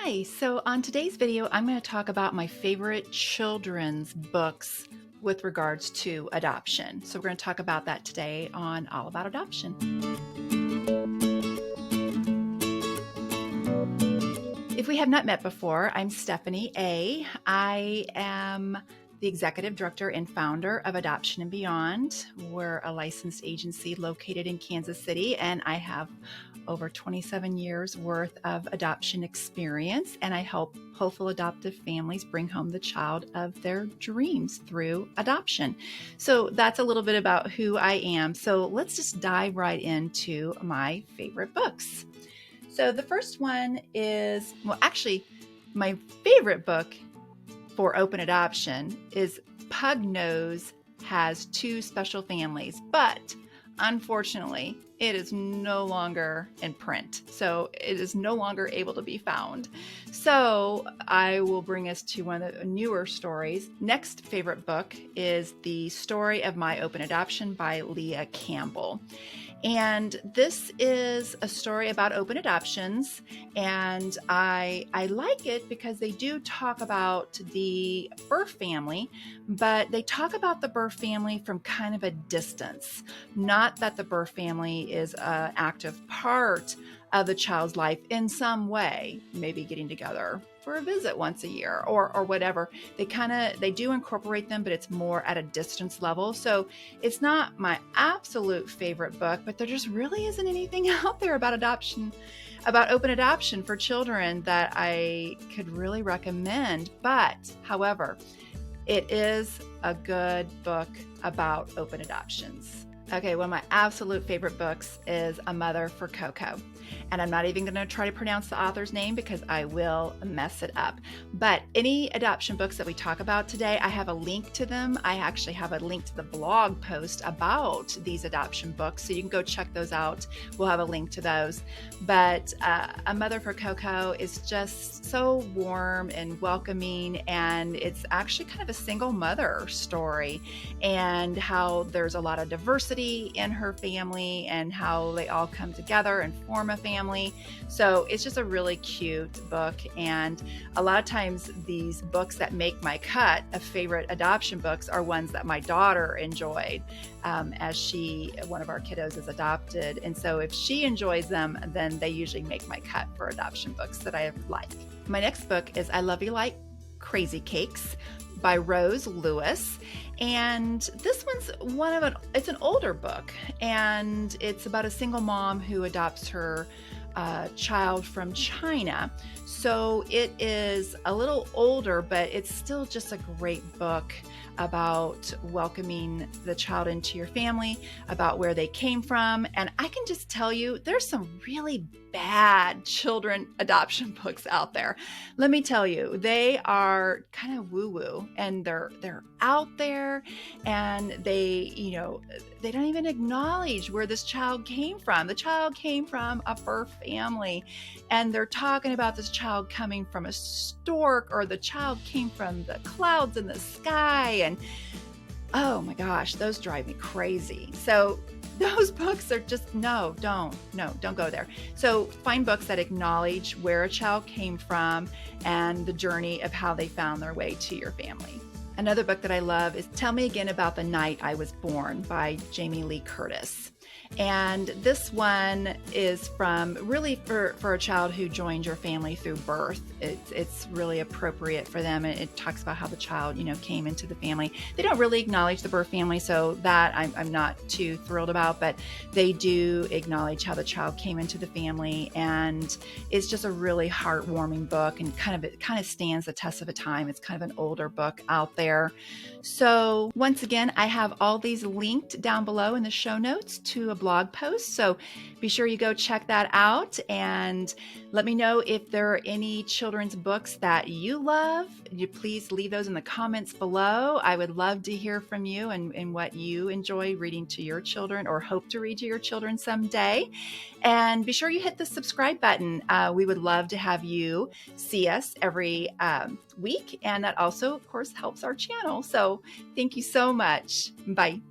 Hi, so on today's video, I'm going to talk about my favorite children's books with regards to adoption. So we're going to talk about that today on All About Adoption. If we have not met before, I'm Stephanie A. I am the executive director and founder of Adoption and Beyond. We're a licensed agency located in Kansas City, and I have over 27 years worth of adoption experience, and I help hopeful adoptive families bring home the child of their dreams through adoption. So that's a little bit about who I am. So let's just dive right into my favorite books. So the first one is, well, actually, my favorite book for open adoption is Pug Nose Has Two Special Families, but unfortunately, it is no longer in print. So it is no longer able to be found. So I will bring us to one of the newer stories. Next favorite book is The Story of My Open Adoption by Leah Campbell. And this is a story about open adoptions, and I like it because they do talk about the birth family, but they talk about the birth family from kind of a distance. Not that the birth family is an active part of the child's life in some way, maybe getting together for a visit once a year or whatever. They do incorporate them, but it's more at a distance level. So it's not my absolute favorite book, but there just really isn't anything out there about adoption, about open adoption for children that I could really recommend. But however, it is a good book about open adoptions. Okay, one of my absolute favorite books is A Mother for Coco. And I'm not even going to try to pronounce the author's name because I will mess it up. But any adoption books that we talk about today, I have a link to them. I actually have a link to the blog post about these adoption books, so you can go check those out. We'll have a link to those. But A Mother for Coco is just so warm and welcoming, and it's actually kind of a single mother story, and how there's a lot of diversity in her family and how they all come together and form a family. So it's just a really cute book. And a lot of times these books that make my cut of favorite adoption books are ones that my daughter enjoyed, as one of our kiddos is adopted. And so if she enjoys them, then they usually make my cut for adoption books that I like. My next book is I Love You Like Crazy Cakes by Rose Lewis. And this one's it's an older book, and it's about a single mom who adopts her child from China. So it is a little older, but it's still just a great book about welcoming the child into your family, about where they came from. And I can just tell you, there's some really bad children adoption books out there. Let me tell you, they are kind of woo-woo, and they're out there, and they don't even acknowledge where this child came from. The child came from a birth family, and they're talking about this child coming from a stork, or the child came from the clouds in the sky. And oh my gosh, those drive me crazy. So those books are just, don't go there. So find books that acknowledge where a child came from and the journey of how they found their way to your family. Another book that I love is Tell Me Again About the Night I Was Born by Jamie Lee Curtis. And this one is from really for a child who joined your family through birth. It's really appropriate for them. It talks about how the child, came into the family. They don't really acknowledge the birth family, so that I'm not too thrilled about, but they do acknowledge how the child came into the family. And it's just a really heartwarming book, and it kind of stands the test of a time. It's kind of an older book out there. So once again, I have all these linked down below in the show notes to a blog post. So be sure you go check that out, and let me know if there are any children's books that you love. You please leave those in the comments below. I would love to hear from you and what you enjoy reading to your children or hope to read to your children someday. And be sure you hit the subscribe button. We would love to have you see us every week. And that also, of course, helps our channel. So thank you so much. Bye.